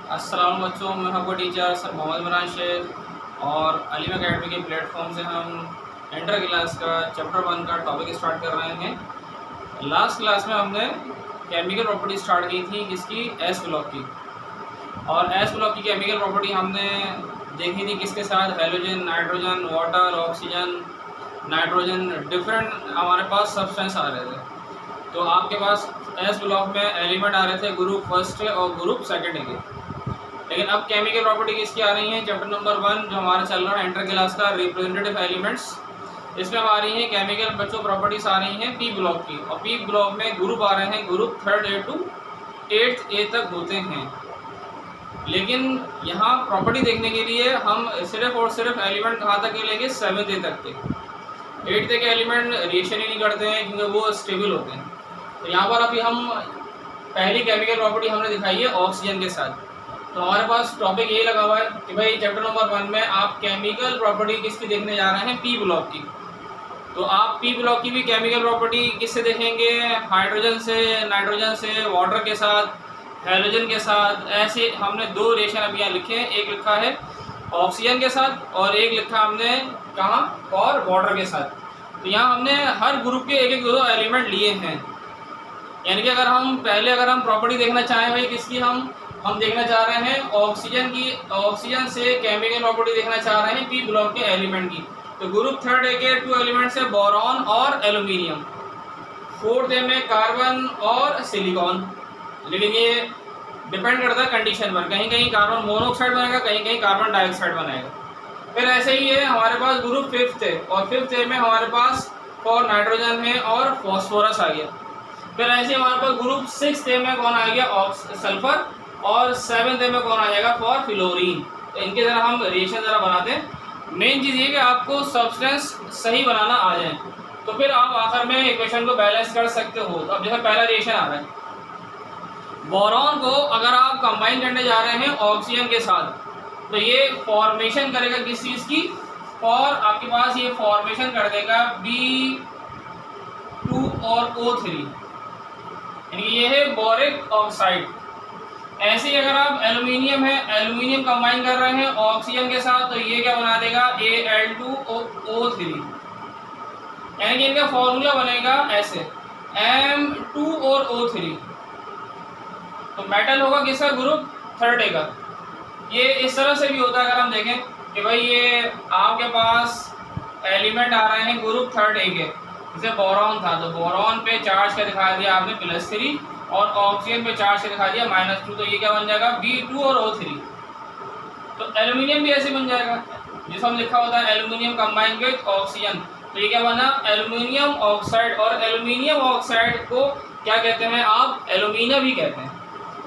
अस्सलाम बच्चों, मैं आपको टीचर सर मोहम्मद मरान शेख और अलीम अकेडमी के प्लेटफॉर्म से हम इंटर क्लास का चैप्टर 1 का टॉपिक स्टार्ट कर रहे हैं। लास्ट क्लास में हमने केमिकल प्रॉपर्टी स्टार्ट की थी किसकी, एस ब्लॉक की। और एस ब्लॉक की केमिकल प्रॉपर्टी हमने देखी थी किसके साथ, halogen, nitrogen, water, oxygen, nitrogen, different हमारे पास सब्सटेंस आ रहे थे। तो आपके पास एस ब्लॉक में एलिमेंट आ रहे थे ग्रुप फर्स्ट और ग्रुप सेकेंड के। लेकिन अब केमिकल प्रॉपर्टी किसकी आ रही है, चैप्टर नंबर 1 जो हमारा चल रहा है इंटर क्लास का, रिप्रेजेंटेटिव एलिमेंट्स। इसमें आ रही है केमिकल बच्चों प्रॉपर्टीज आ रही हैं पी ब्लॉक की। और पी ब्लॉक में ग्रुप आ रहे हैं, group 3rd A to 8th A तक होते हैं। लेकिन यहाँ प्रॉपर्टी देखने के लिए हम सिर्फ और सिर्फ एलिमेंट कहाँ तक के लेंगे, 7th A तक के। 8th A के एलिमेंट रिएक्शन ही नहीं करते हैं क्योंकि वो स्टेबल होते हैं। तो यहाँ पर अभी हम पहली केमिकल प्रॉपर्टी हमने दिखाई है ऑक्सीजन के साथ। तो हमारे पास टॉपिक ये लगा हुआ है कि भाई चैप्टर नंबर 1 में आप केमिकल प्रॉपर्टी किसकी देखने जा रहे हैं, पी ब्लॉक की। तो आप पी ब्लॉक की भी केमिकल प्रॉपर्टी किससे देखेंगे, हाइड्रोजन से, नाइट्रोजन से, वाटर के साथ, हेलोजन के साथ। ऐसे हमने 2 रिएक्शन अभी यहाँ लिखे हैं, एक लिखा है ऑक्सीजन के साथ और एक लिखा हमने कहाँ, और वाटर के साथ। तो यहाँ हमने हर ग्रुप के एक 2 एलिमेंट लिए हैं। यानी कि अगर हम प्रॉपर्टी देखना चाहें भाई किसकी, हम देखना चाह रहे हैं ऑक्सीजन की। ऑक्सीजन से केमिकल प्रॉपर्टी देखना चाह रहे हैं पी ब्लॉक के एलिमेंट की। तो ग्रुप 3rd A के 2 एलिमेंट्स है बोरॉन और एल्यूमिनियम। 4th A में कार्बन और सिलिकॉन। लेकिन ये डिपेंड करता है कंडीशन पर, कहीं कहीं कार्बन मोनोऑक्साइड बनेगा, कहीं कहीं कार्बन डाइऑक्साइड बनेगा। फिर ऐसे ही है हमारे पास ग्रुप 5th A, और 5th A में हमारे पास फॉर नाइट्रोजन है और फॉस्फोरस आ गया। फिर ऐसे हमारे पास ग्रुप 6th A में कौन आ गया, सल्फर, और 7th A में कौन आ जाएगा, फॉर फ्लोरीन। तो इनके जरा हम रिएक्शन जरा बनाते हैं। मेन चीज़ ये कि आपको सब्सटेंस सही बनाना आ जाए, तो फिर आप आखिर में इक्वेशन को बैलेंस कर सकते हो। तो अब जैसे पहला रिएक्शन आ रहा है, बोरॉन को अगर आप कंबाइन करने जा रहे हैं ऑक्सीजन के साथ, तो ये फॉर्मेशन करेगा किस चीज़ की, और आपके पास ये फॉर्मेशन कर देगा B2 और O3, यानी कि ये है बोरिक ऑक्साइड। ऐसे ही अगर आप एल्यूमिनियम एल्यूमिनियम कंबाइन कर रहे हैं ऑक्सीजन के साथ, तो ये क्या बना देगा, Al2O3, यानी कि इनका फॉर्मूला बनेगा ऐसे M2 और O3। तो मेटल होगा किसका, ग्रुप 3rd A का। ये इस तरह से भी होता है, अगर हम देखें कि भाई ये आपके पास एलिमेंट आ रहे हैं ग्रुप 3rd A के। जैसे बोरॉन था, तो बोरॉन पे चार्ज का दिखा दिया आपने +3, और ऑक्सीजन पे चार्ज से दिखा दिया -2। तो ये क्या बन जाएगा, B2 और O3। तो एल्यूमिनियम भी ऐसे बन जाएगा, जिसको हम लिखा होता है एल्यूमिनियम कंबाइन विद ऑक्सीजन। तो ये क्या बना, एल्यूमिनियम ऑक्साइड। और एल्यूमिनियम ऑक्साइड को क्या कहते हैं आप, एल्यूमिना भी कहते हैं।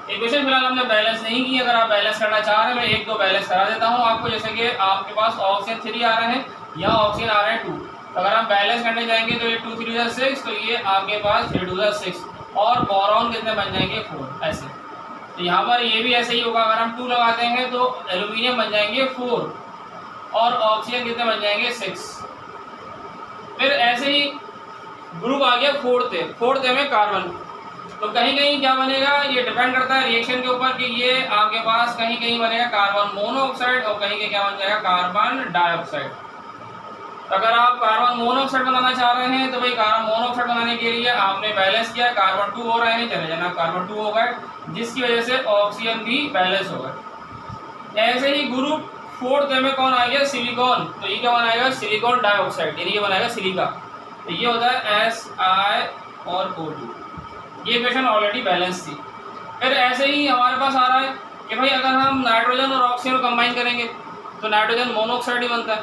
इक्वेशन फिलहाल हमने बैलेंस नहीं की, अगर आप बैलेंस करना चाह रहे हैं मैं 1-2 बैलेंस करा देता हूँ आपको। जैसे कि आपके पास ऑक्सीजन 3 आ रहे हैं, यहाँ ऑक्सीजन आ रहे हैं 2। तो अगर आप बैलेंस करने जाएंगे तो ये 2 3 6, तो ये आपके पास 3 2 6, और बोरॉन कितने बन जाएंगे, 4 ऐसे। तो यहाँ पर ये भी ऐसे ही होगा, अगर हम 2 लगाते हैं तो एल्यूमिनियम बन जाएंगे 4, और ऑक्सीजन कितने बन जाएंगे, 6। फिर ऐसे ही ग्रुप आ गया 4th A में कार्बन। तो कहीं कहीं क्या बनेगा, ये डिपेंड करता है रिएक्शन के ऊपर कि ये आपके पास कहीं कहीं बनेगा कार्बन मोनोऑक्साइड, और कहीं कहीं क्या बन जाएगा, कार्बन डाइऑक्साइड। अगर आप कार्बन मोनोऑक्साइड बनाना चाह रहे हैं, तो भाई कार्बन मोनोऑक्साइड बनाने के लिए आपने बैलेंस किया, कार्बन 2 हो रहे हैं, चले जाना कार्बन 2 हो गए, जिसकी वजह से ऑक्सीजन भी बैलेंस हो गए। ऐसे ही ग्रुप 4th A में कौन आ गया, सिलिकॉन। तो ये क्या बनाएगा, सिलिकॉन डाइऑक्साइड, यानी ये बनाएगा सिलिका। तो ये होता है Si और O2। ये इक्वेशन ऑलरेडी बैलेंस थी। फिर ऐसे ही हमारे पास आ रहा है कि भाई अगर हम नाइट्रोजन और ऑक्सीजन को कंबाइन करेंगे तो नाइट्रोजन मोनोऑक्साइड ही बनता है,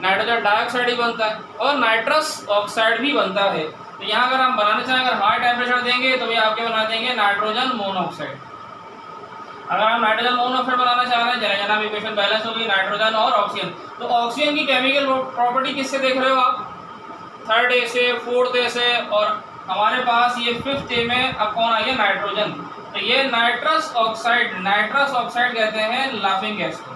नाइट्रोजन डाइऑक्साइड ही बनता है, और नाइट्रस ऑक्साइड भी बनता है। तो यहाँ अगर हम बनाना चाहें, अगर हाई टेम्परेचर देंगे तो भाई आपके बना देंगे नाइट्रोजन मोनोऑक्साइड। अगर हम नाइट्रोजन मोनोऑक्साइड बनाना चाह रहे हैं, जरा जना इक्वेशन बैलेंस होगी, नाइट्रोजन और ऑक्सीजन। तो ऑक्सीजन की केमिकल प्रॉपर्टी किससे देख रहे हो आप, 3rd A से, 4th A से, और हमारे पास ये 5th A में अब कौन आ गया, नाइट्रोजन। तो ये नाइट्रस ऑक्साइड कहते हैं लाफिंग गैस को,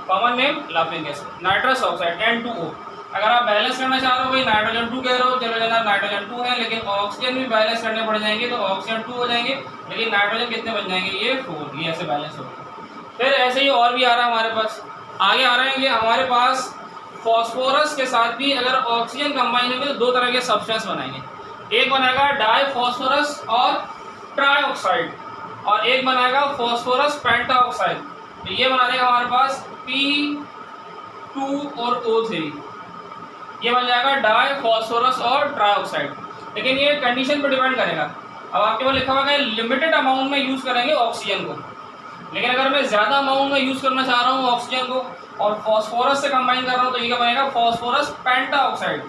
common name laughing gas, nitrous oxide N2O। अगर आप बैलेंस करना चाह रहे हो भाई नाइट्रोजन 2 कह रहे हो, चलो जनाब नाइट्रोजन 2 है, लेकिन ऑक्सीजन भी बैलेंस करने पड़ जाएंगे तो ऑक्सीजन 2 हो जाएंगे, लेकिन नाइट्रोजन कितने बन जाएंगे, ये 4, ये ऐसे बैलेंस होगा। फिर ऐसे ही और भी आ रहा है हमारे पास, आगे आ रहे हैं कि हमारे पास फॉस्फोरस के साथ भी अगर ऑक्सीजन कंबाइन होंगे तो दो तरह के सब्सटेंस बनाएंगे, एक बनाएगा डाई फॉस्फोरस और ट्राईऑक्साइड, और एक बनाएगा फॉस्फोरस पेंटाऑक्साइड। तो ये बना देगा हमारे पास P2 और O3, ये बन जाएगा डाई फॉस्फोरस और ट्राईऑक्साइड। लेकिन ये कंडीशन पर डिपेंड करेगा। अब आपके पास लिखा हुआ है लिमिटेड अमाउंट में यूज़ करेंगे ऑक्सीजन को, लेकिन अगर मैं ज़्यादा अमाउंट में यूज़ करना चाह रहा हूँ ऑक्सीजन को और फॉस्फोरस से कंबाइन कर रहा हूँ तो ये क्या बनेगा, फॉस्फोरस पेंटाऑक्साइड,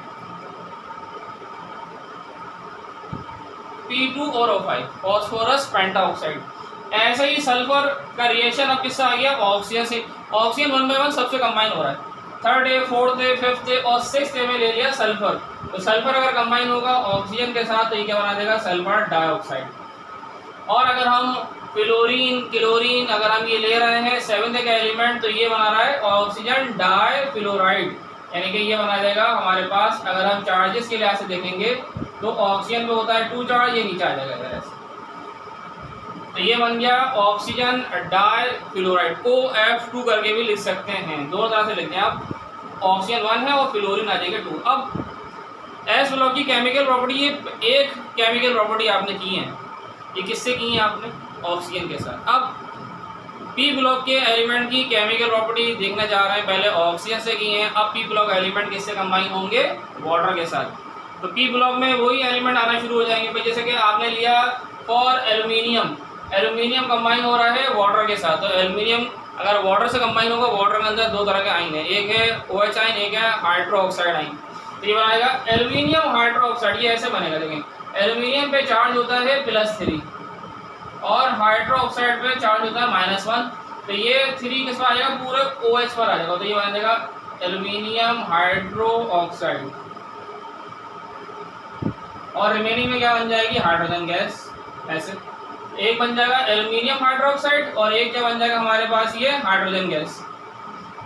P2 और O5, फॉस्फोरस पेंटाऑक्साइड। ऐसे ही सल्फर का रिएक्शन अब किससे आ गया, ऑक्सीजन से। ऑक्सीजन 1 बाय 1 सबसे कंबाइन हो रहा है, 3rd day 4th day 5th day और 6th डे में ले लिया सल्फर। तो सल्फर अगर कंबाइन होगा ऑक्सीजन के साथ तो ये क्या बना देगा, सल्फर डाइऑक्साइड। और अगर हम फ्लोरीन क्लोरीन अगर हम ये ले रहे हैं 7th का एलिमेंट तो ये बना रहा है ऑक्सीजन डाईफ्लोराइड, यानी कि ये बना देगा हमारे पास। अगर हम चार्जेस के लिहाज से देखेंगे तो ऑक्सीजन में होता है 2 चार्ज, ये नीचे आ जाएगा इधर ऐसे, तो ये बन गया ऑक्सीजन डाईफ्लोराइड, OF2 करके भी लिख सकते हैं, दो तरह से लिखते हैं आप, ऑक्सीजन 1 है और फ्लोरीन आ जाएगा 2। अब एस ब्लॉक की केमिकल प्रॉपर्टी, ये एक केमिकल प्रॉपर्टी आपने की है, ये किससे की है आपने, ऑक्सीजन के साथ। अब पी ब्लॉक के एलिमेंट की केमिकल प्रॉपर्टी देखने जा रहे हैं, पहले ऑक्सीजन से की है, अब पी ब्लॉक एलिमेंट किससे कंबाइन होंगे, वाटर के साथ। तो पी ब्लॉक में वही एलिमेंट आना शुरू हो जाएंगे, जैसे कि आपने लिया फॉर एल्यूमिनियम, एल्यूमिनियम कंबाइन हो रहा है वाटर के साथ, तो एल्यूमिनियम अगर वाटर से कंबाइन होगा, वाटर के अंदर दो तरह के आयन है, एक है OH आयन, एक है हाइड्रोक्साइड आयन। तो ये बनाएगा एल्यूमिनियम हाइड्रोक्साइड, ये ऐसे बनेगा, देखें एल्यूमिनियम पे चार्ज होता है +3 और हाइड्रोक्साइड पे चार्ज होता है -1, तो ये 3 किस पर आ जाएगा, पूरे OH पर आ जाएगा, तो ये बन जाएगा एल्यूमिनियम हाइड्रोक्साइड। और रिमेनिंग में क्या बन जाएगी, हाइड्रोजन गैस। ऐसे एक बन जाएगा एल्यूमिनियम हाइड्रोक्साइड और एक क्या बन जाएगा हमारे पास, ये हाइड्रोजन गैस।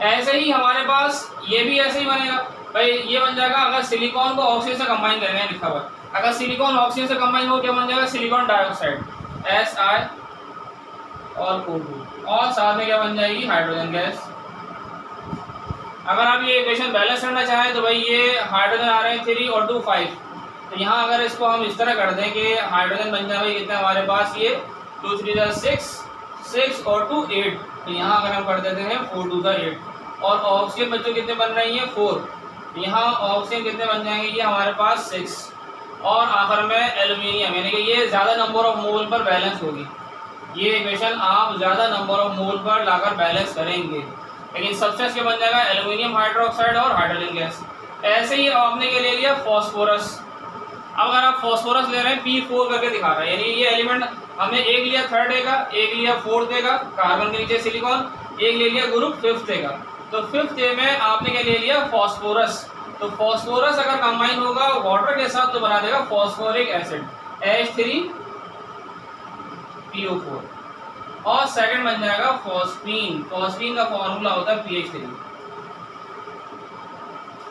ऐसे ही हमारे पास ये भी ऐसे ही बनेगा भाई, ये बन जाएगा अगर सिलिकॉन को ऑक्सीजन से कंबाइन करेंगे, लिखा हुआ है अगर सिलिकॉन ऑक्सीजन से कंबाइन हो क्या बन जाएगा, सिलिकॉन डाइऑक्साइड Si और O2, और साथ में क्या बन जाएगी, हाइड्रोजन गैस। अगर आप ये इक्वेशन बैलेंस करना चाहें तो भाई ये हाइड्रोजन आ रहे हैं 3 और 2 5, तो यहाँ अगर इसको हम इस तरह कर दें कि हाइड्रोजन बन जाए कितने हमारे पास, ये 2 3 6 6 और 2 8, तो यहाँ अगर हम कर देते हैं 4 2 8, और ऑक्सीजन बच्चों कितने बन रही हैं 4, यहाँ ऑक्सीजन कितने बन जाएंगे, ये हमारे पास 6, और आखिर में एल्यूमिनियम, यानी कि ये ज़्यादा नंबर ऑफ मोल पर बैलेंस होगी। ये इक्वेशन आप ज़्यादा नंबर ऑफ मोल पर लाकर बैलेंस करेंगे, लेकिन सबसे क्या बन जाएगा, एल्यूमिनियम हाइड्रोक्साइड और हाइड्रोजन गैस। ऐसे ही आपने के ले लिया फॉस्फोरस। अब अगर आप फॉस्फोरस ले रहे हैं P4 करके दिखा रहा है, यानी ये एलिमेंट हमने एक लिया 3rd डे का, एक लिया 4th डे का, कार्बन के नीचे सिलिकॉन, एक ले लिया ग्रुप 5th डे का। तो 5th डे में आपने क्या ले लिया, फॉस्फोरस। तो फॉस्फोरस अगर कंबाइन होगा वाटर के साथ तो बना देगा फॉस्फोरिक एसिड H3PO4, और सेकंड बन जाएगा फॉस्फीन। फॉस्फीन का फॉर्मूला होता है PH3।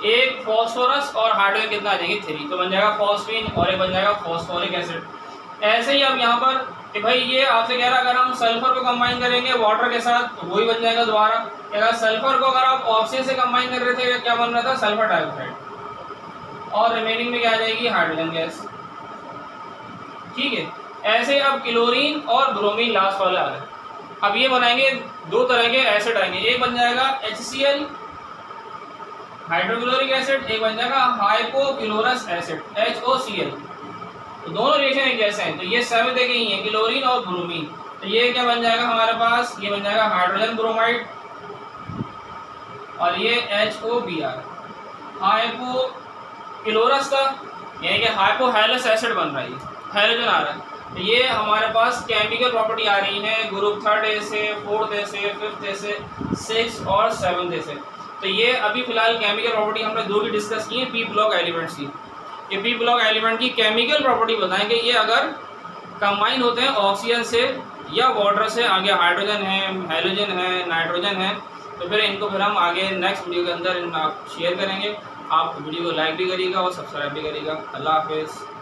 एक फॉस्फोरस और हाइड्रोजन कितना आ जाएंगे 3, तो बन जाएगा फॉस्फीन, और एक बन जाएगा फॉस्फोरिक एसिड। ऐसे ही अब यहाँ पर कि भाई ये आपसे कह रहा है अगर हम सल्फर को कंबाइन करेंगे वाटर के साथ तो वही बन जाएगा दोबारा। अगर सल्फर को अगर आप ऑक्सीजन से कंबाइन कर रहे थे क्या बन रहा था, सल्फर डाइऑक्साइड, और रिमेनिंग में क्या आ जाएगी, हाइड्रोजन गैस। ठीक है, ऐसे अब क्लोरीन और ब्रोमीन लास्ट वाले आ गए। अब ये बनाएंगे दो तरह के एसिड आएंगे, एक बन जाएगा HCl हाइड्रोक्लोरिक एसिड, एक बन जाएगा हाइपोक्लोरस एसिड HOCl। तो दोनों रिएक्शन एक जैसे हैं, तो ये 7th डे के ही हैं, क्लोरीन और ब्रोमीन। तो ये क्या बन जाएगा हमारे पास, ये बन जाएगा हाइड्रोजन ब्रोमाइड, और ये HOBr हाइपोक्लोरस का, यानी कि हाइपोहैलस एसिड बन रहा है, हाइड्रोजन आ रहा है। तो ये हमारे पास केमिकल प्रॉपर्टी आ रही है ग्रुप 3rd डे से, 4th डे से, 5th डे से, 6th और 7th डे से। तो ये अभी फिलहाल केमिकल प्रॉपर्टी हमने दो भी डिस्कस की है पी ब्लॉक एलिमेंट्स की। ये पी ब्लॉक एलिमेंट की केमिकल प्रॉपर्टी बताएंगे, ये अगर कंबाइन होते हैं ऑक्सीजन से या वाटर से, आगे हाइड्रोजन है, हेलोजन है, नाइट्रोजन है, तो फिर इनको फिर हम आगे नेक्स्ट वीडियो के अंदर शेयर करेंगे। आप वीडियो को लाइक भी करिएगा और सब्सक्राइब भी करिएगा। अल्लाह हाफिज़।